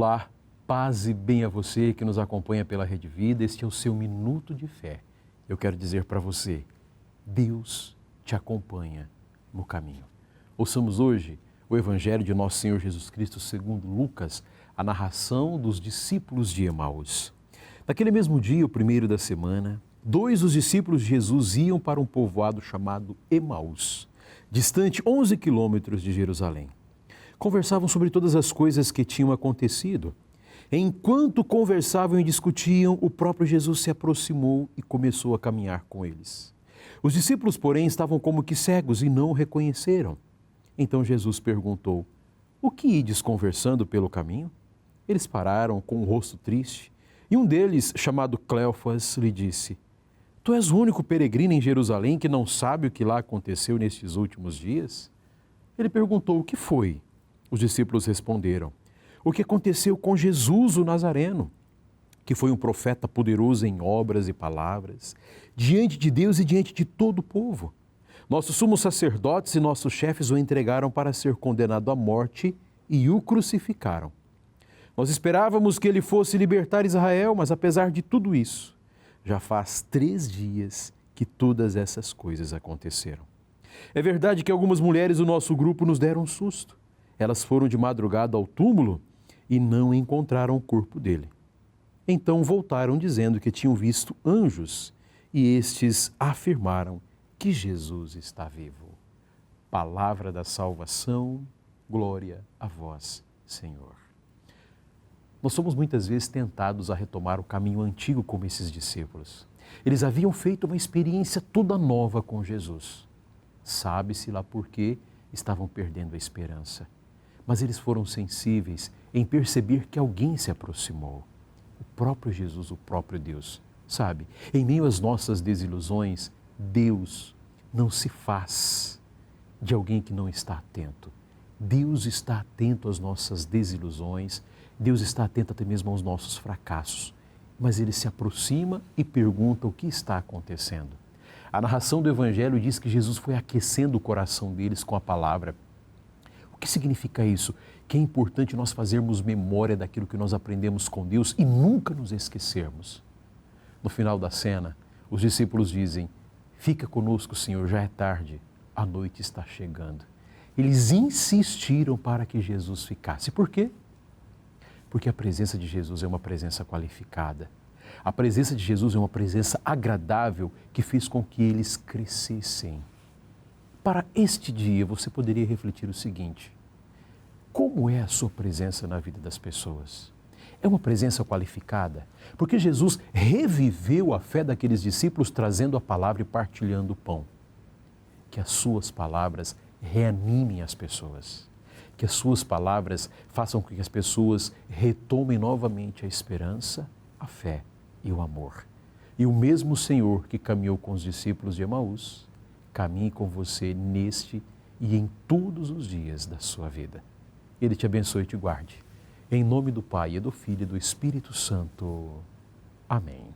Olá, paz e bem a você que nos acompanha pela Rede Vida. Este é o seu Minuto de Fé. Eu quero dizer para você, Deus te acompanha no caminho. Ouçamos hoje o Evangelho de Nosso Senhor Jesus Cristo segundo Lucas, a narração dos discípulos de Emaús. Naquele mesmo dia, o primeiro da semana, 2 dos discípulos de Jesus iam para um povoado chamado Emaús, distante 11 quilômetros de Jerusalém. Conversavam sobre todas as coisas que tinham acontecido. Enquanto conversavam e discutiam, o próprio Jesus se aproximou e começou a caminhar com eles. Os discípulos, porém, estavam como que cegos e não o reconheceram. Então Jesus perguntou: "O que ides conversando pelo caminho?" Eles pararam com o rosto triste e um deles, chamado Cleofas, lhe disse: "Tu és o único peregrino em Jerusalém que não sabe o que lá aconteceu nestes últimos dias?" Ele perguntou: "O que foi?" Os discípulos responderam: "O que aconteceu com Jesus o Nazareno, que foi um profeta poderoso em obras e palavras, diante de Deus e diante de todo o povo. Nossos sumos sacerdotes e nossos chefes o entregaram para ser condenado à morte e o crucificaram. Nós esperávamos que ele fosse libertar Israel, mas apesar de tudo isso, já faz 3 dias que todas essas coisas aconteceram. É verdade que algumas mulheres do nosso grupo nos deram um susto. Elas foram de madrugada ao túmulo e não encontraram o corpo dele. Então voltaram dizendo que tinham visto anjos e estes afirmaram que Jesus está vivo." Palavra da salvação, glória a vós, Senhor. Nós somos muitas vezes tentados a retomar o caminho antigo como esses discípulos. Eles haviam feito uma experiência toda nova com Jesus. Sabe-se lá por quê estavam perdendo a esperança. Mas eles foram sensíveis em perceber que alguém se aproximou. O próprio Jesus, o próprio Deus. Sabe, em meio às nossas desilusões, Deus não se faz de alguém que não está atento. Deus está atento às nossas desilusões, Deus está atento até mesmo aos nossos fracassos. Mas Ele se aproxima e pergunta o que está acontecendo. A narração do Evangelho diz que Jesus foi aquecendo o coração deles com a palavra. O que significa isso? Que é importante nós fazermos memória daquilo que nós aprendemos com Deus e nunca nos esquecermos. No final da cena, os discípulos dizem: "Fica conosco, Senhor, já é tarde, a noite está chegando." Eles insistiram para que Jesus ficasse. Por quê? Porque a presença de Jesus é uma presença qualificada. A presença de Jesus é uma presença agradável que fez com que eles crescessem. Para este dia, você poderia refletir o seguinte: como é a sua presença na vida das pessoas? É uma presença qualificada? Porque Jesus reviveu a fé daqueles discípulos trazendo a palavra e partilhando o pão. Que as suas palavras reanimem as pessoas. Que as suas palavras façam com que as pessoas retomem novamente a esperança, a fé e o amor. E o mesmo Senhor que caminhou com os discípulos de Emaús, caminhe com você neste e em todos os dias da sua vida. Ele te abençoe e te guarde. Em nome do Pai, e do Filho e do Espírito Santo. Amém.